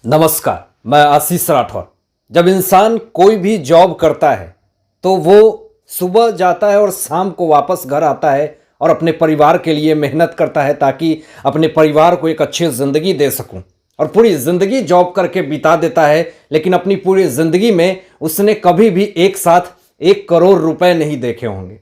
नमस्कार, मैं आशीष राठौर। जब इंसान कोई भी जॉब करता है तो वो सुबह जाता है और शाम को वापस घर आता है और अपने परिवार के लिए मेहनत करता है ताकि अपने परिवार को एक अच्छी ज़िंदगी दे सकूं। और पूरी ज़िंदगी जॉब करके बिता देता है, लेकिन अपनी पूरी ज़िंदगी में उसने कभी भी एक साथ 1 करोड़ रुपए नहीं देखे होंगे।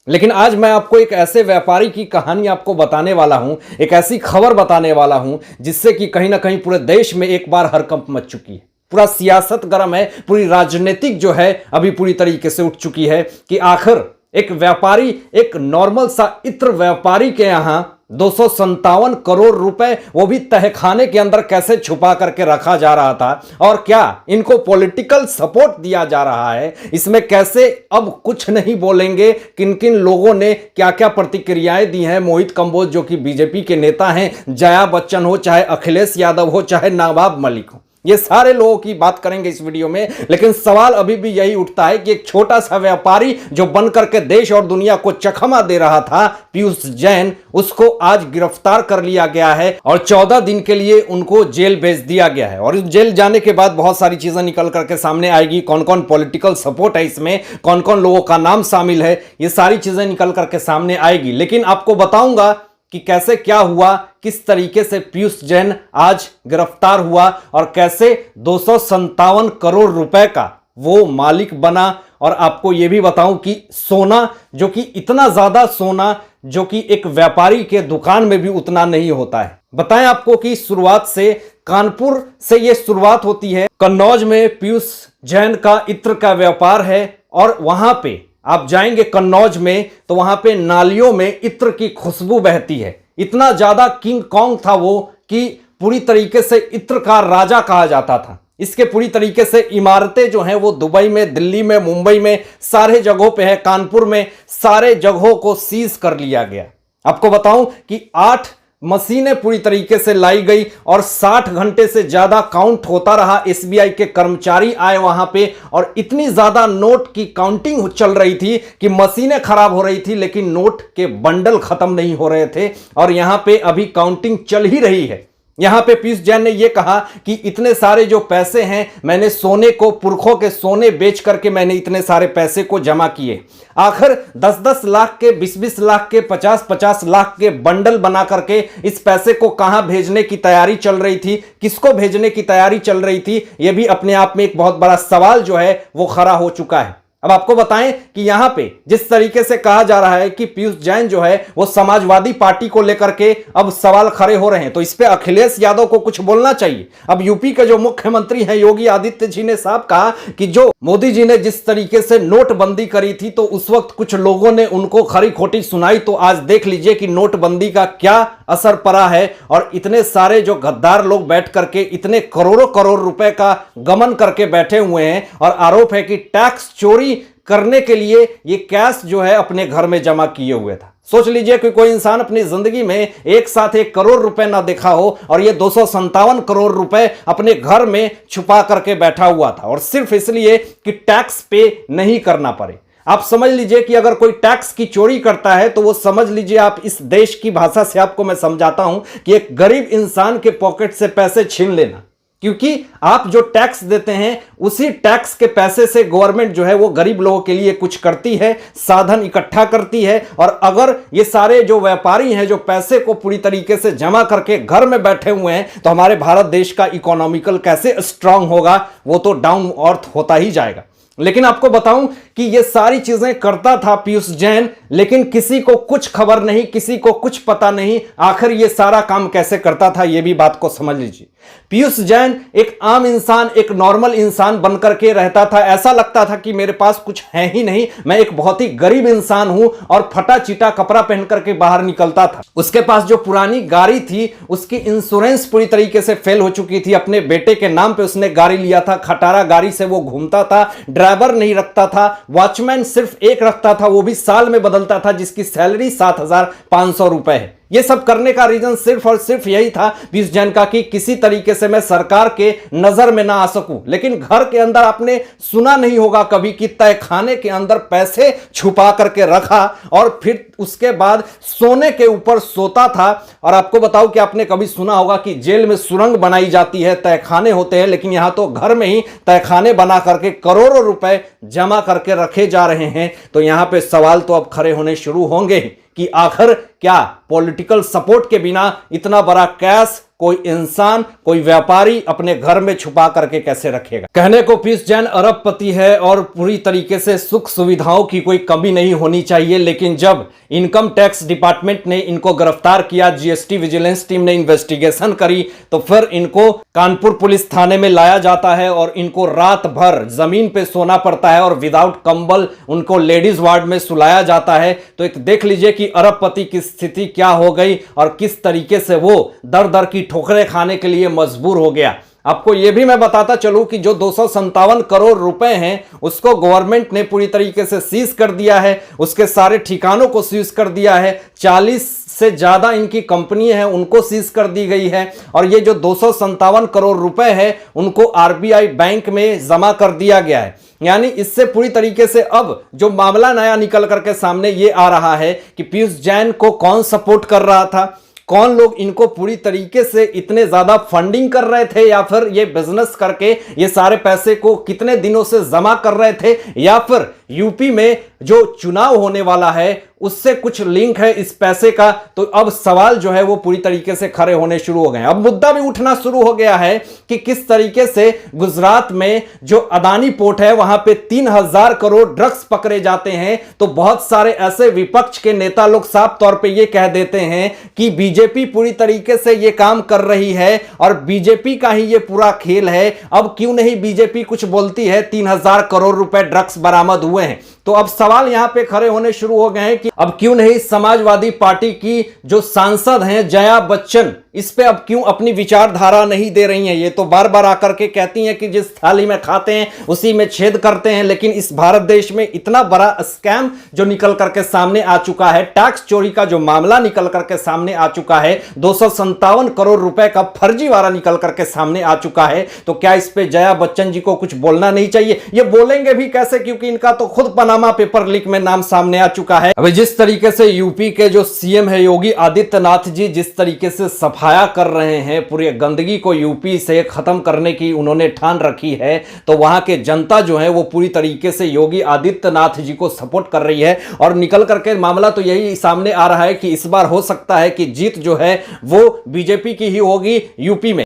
लेकिन आज मैं आपको एक ऐसे व्यापारी की कहानी आपको बताने वाला हूं, एक ऐसी खबर बताने वाला हूं जिससे कि कहीं ना कहीं पूरे देश में एक बार हड़कंप मच चुकी है। पूरा सियासत गर्म है, पूरी राजनीतिक जो है अभी पूरी तरीके से उठ चुकी है कि आखिर एक व्यापारी, एक नॉर्मल सा इत्र व्यापारी के यहां 257 करोड़ रुपए वो भी तहखाने के अंदर कैसे छुपा करके रखा जा रहा था, और क्या इनको पॉलिटिकल सपोर्ट दिया जा रहा है। इसमें कैसे अब कुछ नहीं बोलेंगे, किन किन लोगों ने क्या क्या प्रतिक्रियाएं दी हैं। मोहित कंबोज जो कि बीजेपी के नेता हैं, जया बच्चन हो, चाहे अखिलेश यादव हो, चाहे नवाब मलिक हो, ये सारे लोगों की बात करेंगे इस वीडियो में। लेकिन सवाल अभी भी यही उठता है कि एक छोटा सा व्यापारी जो बन करके देश और दुनिया को चखमा दे रहा था, पीयूष जैन, उसको आज गिरफ्तार कर लिया गया है और 14 दिन के लिए उनको जेल भेज दिया गया है। और इस जेल जाने के बाद बहुत सारी चीजें निकल करके सामने आएगी। कौन कौन पॉलिटिकल सपोर्ट है इसमें, कौन कौन लोगों का नाम शामिल है, ये सारी चीजें निकल करके सामने आएगी। लेकिन आपको बताऊंगा कि कैसे क्या हुआ, किस तरीके से पीयूष जैन आज गिरफ्तार हुआ और कैसे 257 करोड़ रुपए का वो मालिक बना। और आपको यह भी बताऊं कि सोना, जो कि इतना ज्यादा सोना जो कि एक व्यापारी के दुकान में भी उतना नहीं होता है। बताएं आपको कि शुरुआत से कानपुर से यह शुरुआत होती है। कन्नौज में पीयूष जैन का इत्र का व्यापार है और वहां पे आप जाएंगे कन्नौज में तो वहां पे नालियों में इत्र की खुशबू बहती है। इतना ज्यादा किंग कॉन्ग था वो कि पूरी तरीके से इत्र का राजा कहा जाता था। इसके पूरी तरीके से इमारतें जो हैं वो दुबई में, दिल्ली में, मुंबई में, सारे जगहों पे है। कानपुर में सारे जगहों को सीज कर लिया गया। आपको बताऊं कि 8 मशीनें पूरी तरीके से लाई गई और 60 घंटे से ज्यादा काउंट होता रहा। एसबीआई के कर्मचारी आए वहां पे और इतनी ज्यादा नोट की काउंटिंग चल रही थी कि मशीनें खराब हो रही थी, लेकिन नोट के बंडल खत्म नहीं हो रहे थे। और यहां पे अभी काउंटिंग चल ही रही है। यहां पे पीयूष जैन ने यह कहा कि इतने सारे जो पैसे हैं, मैंने सोने को, पुरखों के सोने बेच करके मैंने इतने सारे पैसे को जमा किए। आखिर 10-10 लाख के, 20-20 लाख के, 50-50 लाख के बंडल बना करके इस पैसे को कहां भेजने की तैयारी चल रही थी, किसको भेजने की तैयारी चल रही थी, यह भी अपने आप में एक बहुत बड़ा सवाल जो है वो खड़ा हो चुका है। अब आपको बताएं कि यहां पे जिस तरीके से कहा जा रहा है कि पीयूष जैन जो है वो समाजवादी पार्टी को लेकर के अब सवाल खड़े हो रहे हैं, तो इस पे अखिलेश यादव को कुछ बोलना चाहिए। अब यूपी के जो मुख्यमंत्री हैं योगी आदित्य जी ने साफ कहा कि जो मोदी जी ने जिस तरीके से नोटबंदी करी थी तो उस वक्त कुछ लोगों ने उनको खरी खोटी सुनाई। तो आज देख लीजिए कि नोटबंदी का क्या असर पड़ा है और इतने सारे जो गद्दार लोग बैठ करके इतने करोड़ों करोड़ रुपए का गमन करके बैठे हुए हैं। और आरोप है कि टैक्स चोरी करने के लिए ये कैश जो है अपने घर में जमा किए हुए था। सोच लीजिए कि कोई इंसान अपनी जिंदगी में एक साथ 1 करोड़ रुपए ना देखा हो और ये 257 करोड़ रुपए अपने घर में छुपा करके बैठा हुआ था, और सिर्फ इसलिए कि टैक्स पे नहीं करना पड़े। आप समझ लीजिए कि अगर कोई टैक्स की चोरी करता है तो वो समझ लीजिए, आप इस देश की भाषा से आपको मैं समझाता हूं कि एक गरीब इंसान के पॉकेट से पैसे छीन लेना। क्योंकि आप जो टैक्स देते हैं उसी टैक्स के पैसे से गवर्नमेंट जो है वो गरीब लोगों के लिए कुछ करती है, साधन इकट्ठा करती है। और अगर ये सारे जो व्यापारी हैं जो पैसे को पूरी तरीके से जमा करके घर में बैठे हुए हैं, तो हमारे भारत देश का इकोनॉमिकल कैसे स्ट्रांग होगा, वो तो डाउन अर्थ होता ही जाएगा। लेकिन आपको बताऊं कि ये सारी चीजें करता था पीयूष जैन, लेकिन किसी को कुछ खबर नहीं, किसी को कुछ पता नहीं आखिर ये सारा काम कैसे करता था। ये भी बात को समझ लीजिए। पीयूष जैन एक आम इंसान, एक नॉर्मल इंसान बनकर के रहता था। ऐसा लगता था कि मेरे पास कुछ है ही नहीं, मैं एक बहुत ही गरीब इंसान हूं, और फटा चीटा कपड़ा पहन करके बाहर निकलता था। उसके पास जो पुरानी गाड़ी थी उसकी इंश्योरेंस पूरी तरीके से फेल हो चुकी थी। अपने बेटे के नाम पे उसने गाड़ी लिया था, खटारा गाड़ी से वो घूमता था, ड्राइवर नहीं रखता था, वॉचमैन सिर्फ एक रखता था, वो भी साल में बदलता था, जिसकी सैलरी 7,500 रुपए है। ये सब करने का रीजन सिर्फ और सिर्फ यही था पीयूष जैन का कि किसी तरीके से मैं सरकार के नजर में ना आ सकूं। लेकिन घर के अंदर आपने सुना नहीं होगा कभी कि तहखाने के अंदर पैसे छुपा करके रखा और फिर उसके बाद सोने के ऊपर सोता था। और आपको बताऊं कि आपने कभी सुना होगा कि जेल में सुरंग बनाई जाती है, तहखाने होते हैं, लेकिन यहां तो घर में ही तहखाने बना करके करोड़ों रुपए जमा करके रखे जा रहे हैं। तो यहां पे सवाल तो अब खड़े होने शुरू होंगे कि आखिर क्या पॉलिटिकल सपोर्ट के बिना इतना बड़ा कैश कोई इंसान, कोई व्यापारी अपने घर में छुपा करके कैसे रखेगा। कहने को पीयूष जैन अरबपति है और पूरी तरीके से सुख सुविधाओं की कोई कमी नहीं होनी चाहिए, लेकिन जब इनकम टैक्स डिपार्टमेंट ने इनको गिरफ्तार किया, जीएसटी विजिलेंस टीम ने इन्वेस्टिगेशन करी, तो फिर इनको कानपुर पुलिस थाने में लाया जाता है और इनको रात भर जमीन पे सोना पड़ता है और विदाउट कंबल उनको लेडीज वार्ड में सुलाया जाता है। तो एक देख लीजिए कि अरबपति की स्थिति क्या हो गई और किस तरीके से वो दर दर की ठोकरें खाने के लिए मजबूर हो गया। आपको यह भी मैं बताता चलूं कि जो 257 करोड़ रुपए हैं उसको गवर्नमेंट ने पूरी तरीके से सीज कर दिया है, उसके सारे ठिकानों को सीज कर दिया है, 40 से ज्यादा इनकी कंपनी है उनको सीज कर दी गई है। और ये जो 257 करोड़ रुपए है उनको आरबीआई बैंक में जमा कर दिया गया है। यानी इससे पूरी तरीके से अब जो मामला नया निकल करके सामने ये आ रहा है कि पीयूष जैन को कौन सपोर्ट कर रहा था, कौन लोग इनको पूरी तरीके से इतने ज्यादा फंडिंग कर रहे थे, या फिर ये बिजनेस करके ये सारे पैसे को कितने दिनों से जमा कर रहे थे, या फिर यूपी में जो चुनाव होने वाला है उससे कुछ लिंक है इस पैसे का। तो अब सवाल जो है वो पूरी तरीके से खड़े होने शुरू हो गए। अब मुद्दा भी उठना शुरू हो गया है कि किस तरीके से गुजरात में जो अदानी पोर्ट है वहां पे 3000 करोड़ ड्रग्स पकड़े जाते हैं। तो बहुत सारे ऐसे विपक्ष के नेता लोग साफ तौर पे ये कह देते हैं कि बीजेपी पूरी तरीके से ये काम कर रही है और बीजेपी का ही ये पूरा खेल है। अब क्यों नहीं बीजेपी कुछ बोलती है, 3000 करोड़ रुपए ड्रग्स बरामद हुए हैं। तो अब सवाल यहां पे खड़े होने शुरू हो गए हैं कि अब क्यों नहीं समाजवादी पार्टी की जो सांसद हैं जया बच्चन, इस पे अब क्यों अपनी विचारधारा नहीं दे रही हैं। ये तो बार बार आकर के कहती हैं कि जिस थाली में खाते हैं उसी में छेद करते हैं, लेकिन इस भारत देश में इतना बड़ा स्कैम जो निकल करके सामने आ चुका है, टैक्स चोरी का जो मामला निकल करके सामने आ चुका है, 257 करोड़ रुपए का फर्जीवाड़ा निकल करके सामने आ चुका है। तो क्या इस पे जया बच्चन जी को कुछ बोलना नहीं चाहिए? ये बोलेंगे भी कैसे, क्योंकि इनका तो खुद पनामा पेपर लीक में नाम सामने आ चुका है। अभी जिस तरीके से यूपी के जो सीएम है योगी आदित्यनाथ जी जिस तरीके से सफाया कर रहे हैं, पूरी गंदगी को यूपी से खत्म करने की उन्होंने ठान रखी है, तो वहां के जनता जो है वो पूरी तरीके से योगी आदित्यनाथ जी को सपोर्ट कर रही है। और निकल करके मामला तो यही सामने आ रहा है कि इस बार हो सकता है कि जीत जो है वो बीजेपी की ही होगी यूपी में।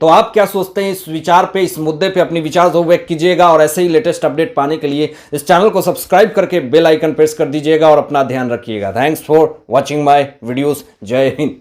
तो आप क्या सोचते हैं इस विचार पे, इस मुद्दे पे अपनी विचार जो व्यक्त कीजिएगा और ऐसे ही लेटेस्ट अपडेट पाने के लिए इस चैनल को सब्सक्राइब करके बेल आइकन प्रेस कर दीजिएगा और अपना ध्यान रखिएगा। Thanks for watching my videos. जय हिंद।